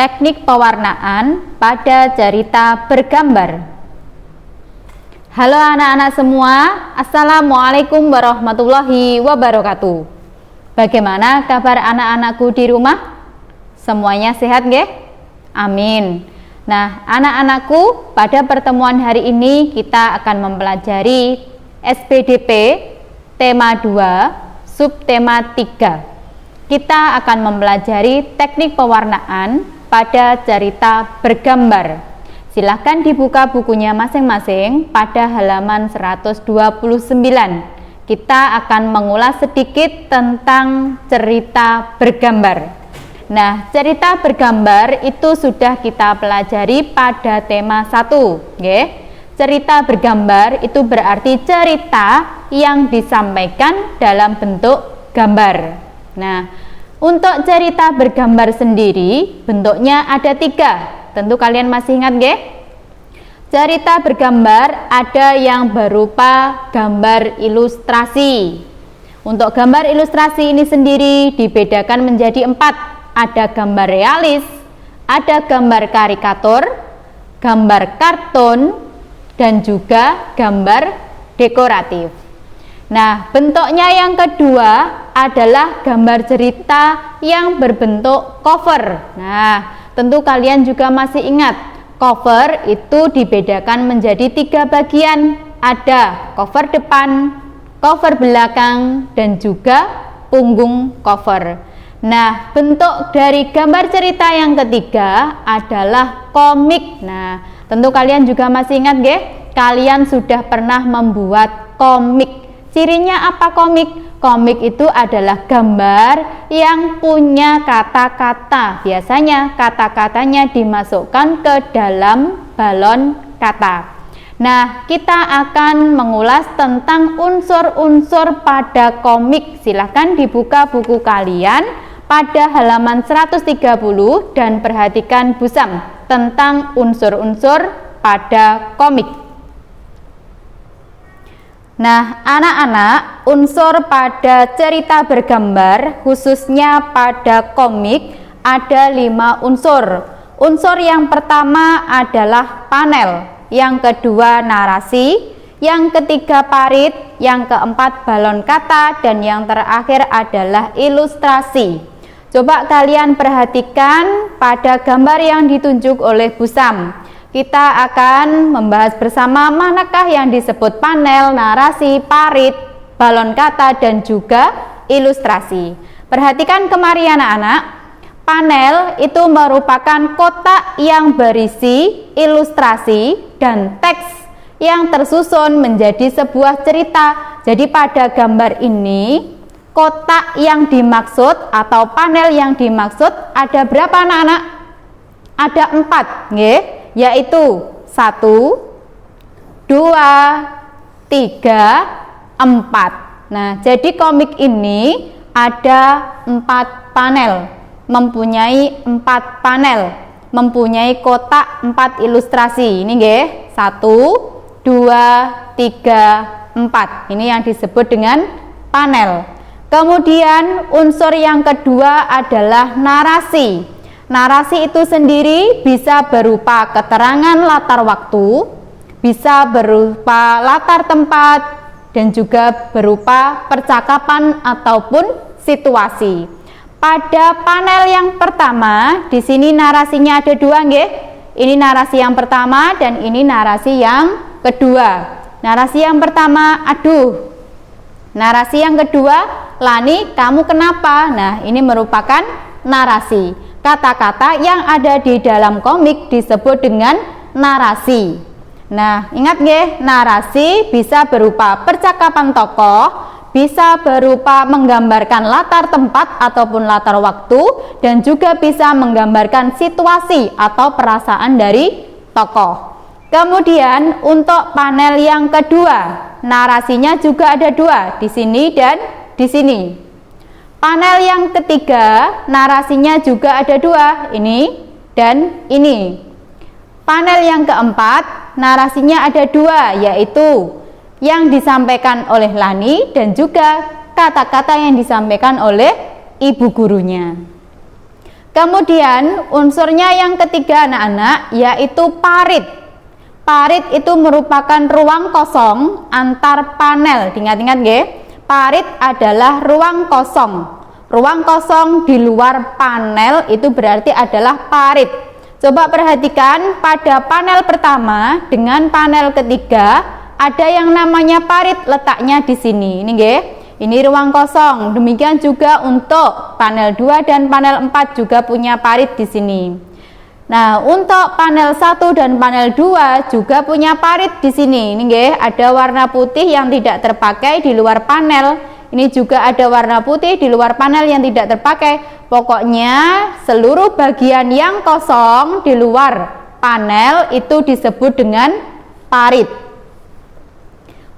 teknik pewarnaan pada cerita bergambar. Halo anak-anak semua, Assalamualaikum warahmatullahi wabarakatuh. Bagaimana kabar anak-anakku di rumah? Semuanya sehat nggih? Amin. Nah, anak-anakku, pada pertemuan hari ini kita akan mempelajari SPDP tema 2, subtema 3. Kita akan mempelajari teknik pewarnaan pada cerita bergambar. Silahkan dibuka bukunya masing-masing pada halaman 129. Kita akan mengulas sedikit tentang cerita bergambar. Nah, cerita bergambar itu sudah kita pelajari pada tema 1. Cerita bergambar itu berarti cerita yang disampaikan dalam bentuk gambar. Nah, untuk cerita bergambar sendiri bentuknya ada 3. Tentu kalian masih ingat nggih? Cerita bergambar ada yang berupa gambar ilustrasi. Untuk gambar ilustrasi ini sendiri dibedakan menjadi 4. Ada gambar realis, ada gambar karikatur, gambar kartun, dan juga gambar dekoratif. Nah, bentuknya yang kedua adalah gambar cerita yang berbentuk cover. Nah, tentu kalian juga masih ingat, cover itu dibedakan menjadi 3 bagian. Ada cover depan, cover belakang, dan juga punggung cover. Nah, bentuk dari gambar cerita yang ketiga adalah komik. Nah, tentu kalian juga masih ingat nggih? Kalian sudah pernah membuat komik. Cirinya apa komik? Komik itu adalah gambar yang punya kata-kata. Biasanya kata-katanya dimasukkan ke dalam balon kata. Nah, kita akan mengulas tentang unsur-unsur pada komik. Silahkan dibuka buku kalian pada halaman 130 dan perhatikan busam tentang unsur-unsur pada komik. Nah, anak-anak, unsur pada cerita bergambar, khususnya pada komik, ada 5 unsur. Unsur yang pertama adalah panel, yang kedua narasi, yang ketiga parit, yang keempat balon kata, dan yang terakhir adalah ilustrasi. Coba kalian perhatikan pada gambar yang ditunjuk oleh Busam. Kita akan membahas bersama manakah yang disebut panel, narasi, parit, balon kata, dan juga ilustrasi. Perhatikan kemari anak-anak. Panel itu merupakan kotak yang berisi ilustrasi dan teks yang tersusun menjadi sebuah cerita. Jadi pada gambar ini, kotak yang dimaksud atau panel yang dimaksud ada berapa anak-anak? Ada 4, nggih? Yaitu 1, 2, 3, 4. Nah, jadi komik ini ada 4 panel, mempunyai 4 panel, mempunyai kotak 4 ilustrasi. Ini nggih, 1, 2, 3, 4. Ini yang disebut dengan panel. Kemudian unsur yang kedua adalah narasi. Narasi itu sendiri bisa berupa keterangan latar waktu, bisa berupa latar tempat, dan juga berupa percakapan ataupun situasi. Pada panel yang pertama, di sini narasinya ada 2 nggih. Ini narasi yang pertama dan ini narasi yang kedua. Narasi yang pertama, aduh. Narasi yang kedua, Lani, kamu kenapa? Nah, ini merupakan narasi. Kata-kata yang ada di dalam komik disebut dengan narasi. Nah, ingat nggih, narasi bisa berupa percakapan tokoh, bisa berupa menggambarkan latar tempat ataupun latar waktu, dan juga bisa menggambarkan situasi atau perasaan dari tokoh. Kemudian untuk panel yang kedua, narasinya juga ada 2, di sini dan di sini. Panel yang ketiga, narasinya juga ada 2, ini dan ini. Panel yang keempat, narasinya ada 2, yaitu yang disampaikan oleh Lani dan juga kata-kata yang disampaikan oleh ibu gurunya. Kemudian unsurnya yang ketiga anak-anak yaitu parit. Parit itu merupakan ruang kosong antar panel. Ingat-ingat nggih. Parit adalah ruang kosong. Ruang kosong di luar panel itu berarti adalah parit. Coba perhatikan pada panel pertama dengan panel ketiga ada yang namanya parit letaknya di sini. Ini nggih. Ini ruang kosong. Demikian juga untuk panel 2 dan panel 4 juga punya parit di sini. Nah, untuk panel 1 dan panel 2 juga punya parit di sini. Ini nggih, ada warna putih yang tidak terpakai di luar panel. Ini juga ada warna putih di luar panel yang tidak terpakai. Pokoknya seluruh bagian yang kosong di luar panel itu disebut dengan parit.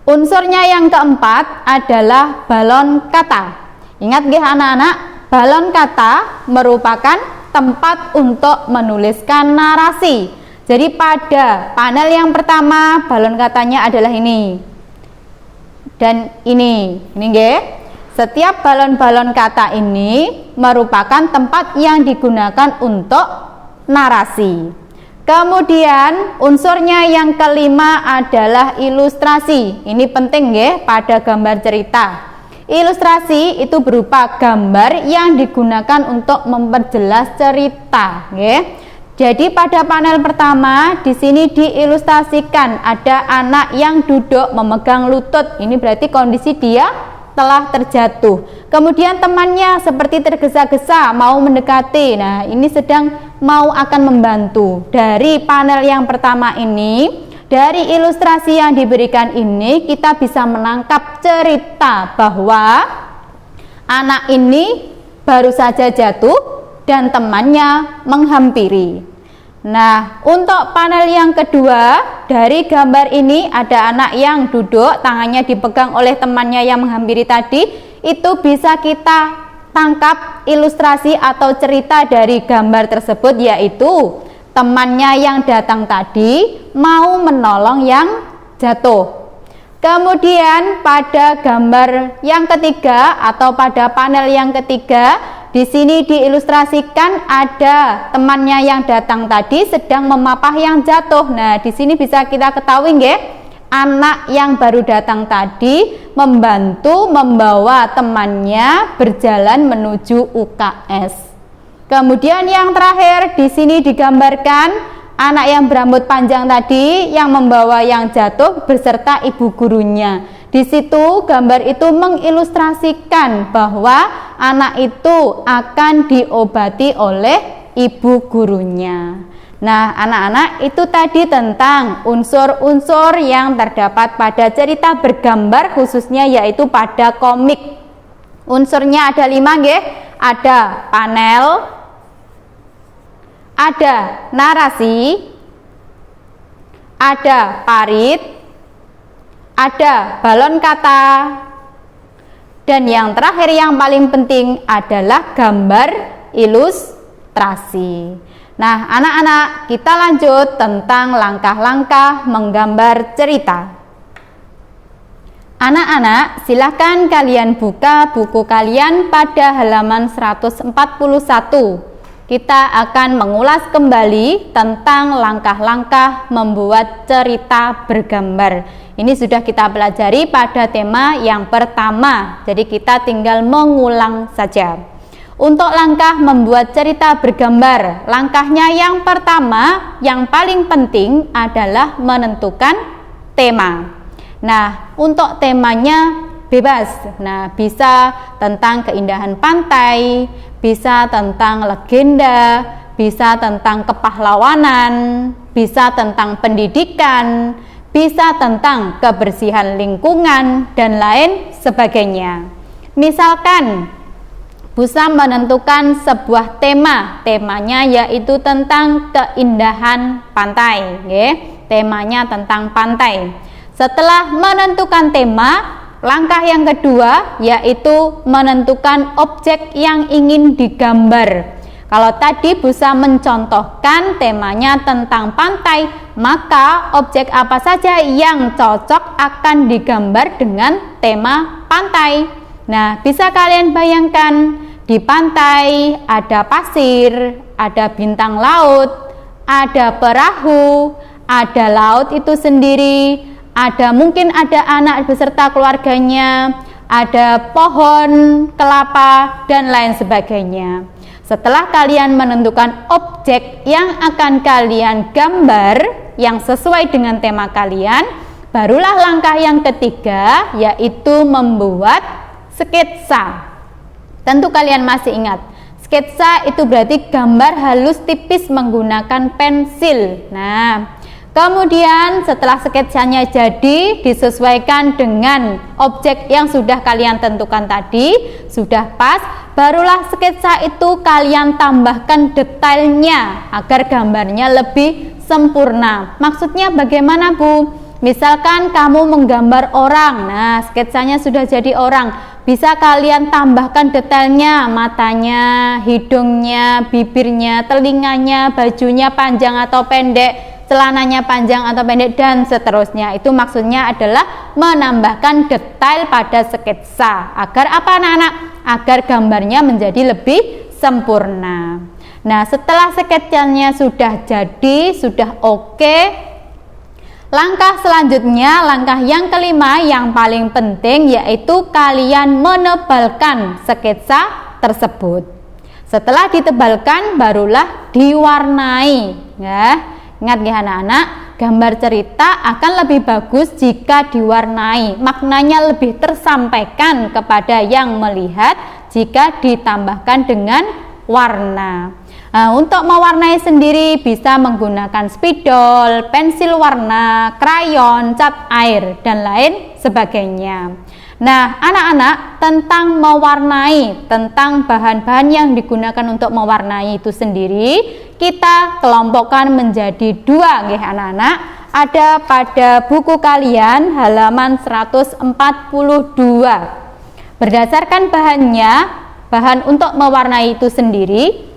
Unsurnya yang keempat adalah balon kata. Ingat nggih anak-anak, balon kata merupakan tempat untuk menuliskan narasi. Jadi pada panel yang pertama balon katanya adalah ini. Dan ini nggih. Setiap balon-balon kata ini merupakan tempat yang digunakan untuk narasi. Kemudian unsurnya yang kelima adalah ilustrasi. Ini penting nggih pada gambar cerita. Ilustrasi itu berupa gambar yang digunakan untuk memperjelas cerita, nggih. Jadi pada panel pertama di sini diilustrasikan ada anak yang duduk memegang lutut. Ini berarti kondisi dia telah terjatuh. Kemudian temannya seperti tergesa-gesa mau mendekati. Nah, ini sedang mau akan membantu. Dari panel yang pertama ini, dari ilustrasi yang diberikan ini kita bisa menangkap cerita bahwa anak ini baru saja jatuh dan temannya menghampiri. Nah, untuk panel yang kedua, dari gambar ini ada anak yang duduk, tangannya dipegang oleh temannya yang menghampiri tadi. Itu bisa kita tangkap ilustrasi atau cerita dari gambar tersebut, yaitu temannya yang datang tadi mau menolong yang jatuh. Kemudian pada gambar yang ketiga atau pada panel yang ketiga, di sini diilustrasikan ada temannya yang datang tadi sedang memapah yang jatuh. Nah, di sini bisa kita ketahui nggih, anak yang baru datang tadi membantu membawa temannya berjalan menuju UKS. Kemudian yang terakhir di sini digambarkan anak yang berambut panjang tadi yang membawa yang jatuh beserta ibu gurunya. Di situ gambar itu mengilustrasikan bahwa anak itu akan diobati oleh ibu gurunya. Nah, anak-anak, itu tadi tentang unsur-unsur yang terdapat pada cerita bergambar khususnya yaitu pada komik. Unsurnya ada 5 nggih. Ada panel, ada narasi, ada parit, ada balon kata, dan yang terakhir yang paling penting adalah gambar ilustrasi. Nah, anak-anak, kita lanjut tentang langkah-langkah menggambar cerita. Anak-anak, silakan kalian buka buku kalian pada halaman 141. Kita akan mengulas kembali tentang langkah-langkah membuat cerita bergambar. Ini sudah kita pelajari pada tema yang pertama, jadi kita tinggal mengulang saja. Untuk langkah membuat cerita bergambar, langkahnya yang pertama, yang paling penting adalah menentukan tema. Nah, untuk temanya bebas. Nah, bisa tentang keindahan pantai, bisa tentang legenda, bisa tentang kepahlawanan, bisa tentang pendidikan, bisa tentang kebersihan lingkungan, dan lain sebagainya. Misalkan bisa menentukan sebuah tema, temanya yaitu tentang keindahan pantai, nggih. Temanya tentang pantai. Setelah menentukan tema, langkah yang kedua yaitu menentukan objek yang ingin digambar. Kalau tadi bisa mencontohkan temanya tentang pantai, maka objek apa saja yang cocok akan digambar dengan tema pantai. Nah, bisa kalian bayangkan di pantai ada pasir, ada bintang laut, ada perahu, ada laut itu sendiri, mungkin ada anak beserta keluarganya, ada pohon kelapa dan lain sebagainya. Setelah kalian menentukan objek yang akan kalian gambar yang sesuai dengan tema kalian, barulah langkah yang ketiga, yaitu membuat sketsa. Tentu kalian masih ingat, sketsa itu berarti gambar halus tipis menggunakan pensil. Nah, kemudian setelah sketsanya jadi, disesuaikan dengan objek yang sudah kalian tentukan tadi, sudah pas, barulah sketsa itu kalian tambahkan detailnya agar gambarnya lebih sempurna. Maksudnya bagaimana, Bu? Misalkan kamu menggambar orang, nah sketsanya sudah jadi orang, bisa kalian tambahkan detailnya, matanya, hidungnya, bibirnya, telinganya, bajunya panjang atau pendek, celananya panjang atau pendek, dan seterusnya. Itu maksudnya adalah menambahkan detail pada sketsa. Agar apa, anak-anak? Agar gambarnya menjadi lebih sempurna. Nah, setelah sketsanya sudah jadi, sudah oke, langkah selanjutnya, langkah yang kelima yang paling penting, yaitu kalian menebalkan sketsa tersebut. Setelah ditebalkan, barulah diwarnai. Ya, ingat ya anak-anak, gambar cerita akan lebih bagus jika diwarnai. Maknanya lebih tersampaikan kepada yang melihat jika ditambahkan dengan warna. Nah, untuk mewarnai sendiri bisa menggunakan spidol, pensil warna, krayon, cat air, dan lain sebagainya. Nah, anak-anak, tentang mewarnai, tentang bahan-bahan yang digunakan untuk mewarnai itu sendiri, kita kelompokkan menjadi dua, nggih anak-anak. Ada pada buku kalian halaman 142. Berdasarkan bahannya, bahan untuk mewarnai itu sendiri,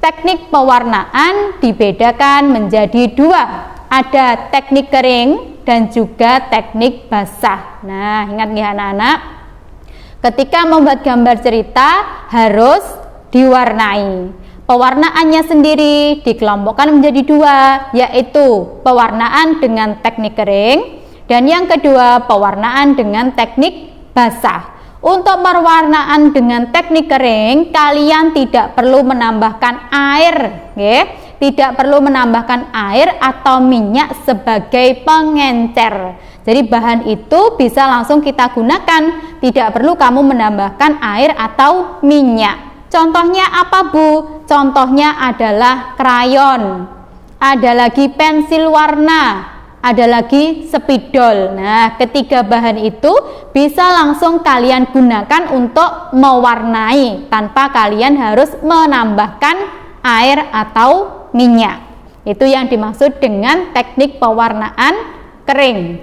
teknik pewarnaan dibedakan menjadi dua. Ada teknik kering dan juga teknik basah. Nah, ingat ya anak-anak, ketika membuat gambar cerita harus diwarnai. Pewarnaannya sendiri dikelompokkan menjadi dua, yaitu pewarnaan dengan teknik kering dan yang kedua pewarnaan dengan teknik basah. Untuk pewarnaan dengan teknik kering, kalian tidak perlu menambahkan air, tidak perlu menambahkan air atau minyak sebagai pengencer. Jadi bahan itu bisa langsung kita gunakan, tidak perlu kamu menambahkan air atau minyak. Contohnya apa, Bu? Contohnya adalah krayon, ada lagi pensil warna, ada lagi spidol. Nah, ketiga bahan itu bisa langsung kalian gunakan untuk mewarnai tanpa kalian harus menambahkan air atau minyak. Itu yang dimaksud dengan teknik pewarnaan kering.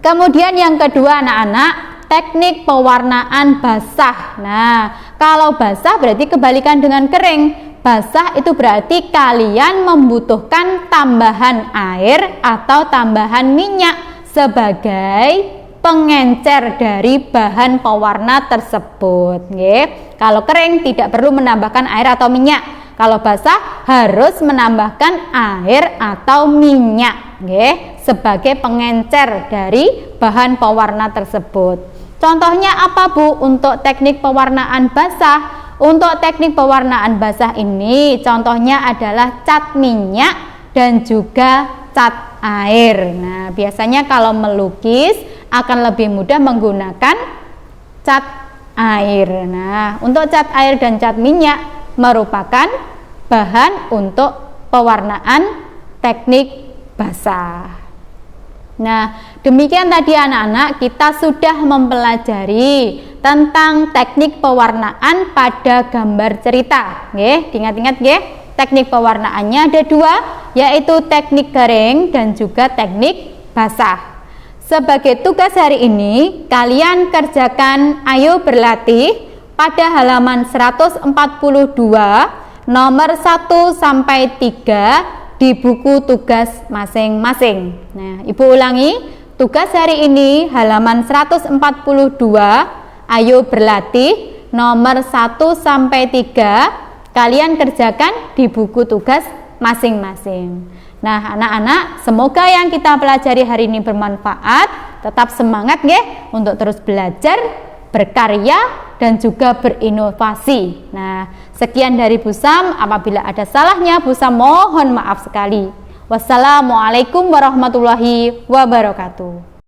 Kemudian yang kedua anak-anak, teknik pewarnaan basah. Nah, kalau basah berarti kebalikan dengan kering. Basah itu berarti kalian membutuhkan tambahan air atau tambahan minyak sebagai pengencer dari bahan pewarna tersebut. Kalau kering tidak perlu menambahkan air atau minyak. Kalau basah harus menambahkan air atau minyak sebagai pengencer dari bahan pewarna tersebut. Contohnya apa, Bu, untuk teknik pewarnaan basah? Untuk teknik pewarnaan basah ini contohnya adalah cat minyak dan juga cat air. Nah, biasanya kalau melukis akan lebih mudah menggunakan cat air. Nah, untuk cat air dan cat minyak merupakan bahan untuk pewarnaan teknik basah. Nah, demikian tadi anak-anak, kita sudah mempelajari tentang teknik pewarnaan pada gambar cerita. Ingat-ingat teknik pewarnaannya ada dua, yaitu teknik kering dan juga teknik basah. Sebagai tugas hari ini, kalian kerjakan ayo berlatih pada halaman 142 nomor 1 sampai 3 di buku tugas masing-masing. Nah, Ibu ulangi, tugas hari ini halaman 142, ayo berlatih nomor 1 sampai 3 kalian kerjakan di buku tugas masing-masing. Nah, anak-anak, semoga yang kita pelajari hari ini bermanfaat. Tetap semangat nggih untuk terus belajar, berkarya dan juga berinovasi. Nah, sekian dari Bu Sam. Apabila ada salahnya, Bu Sam mohon maaf sekali. Wassalamualaikum warahmatullahi wabarakatuh.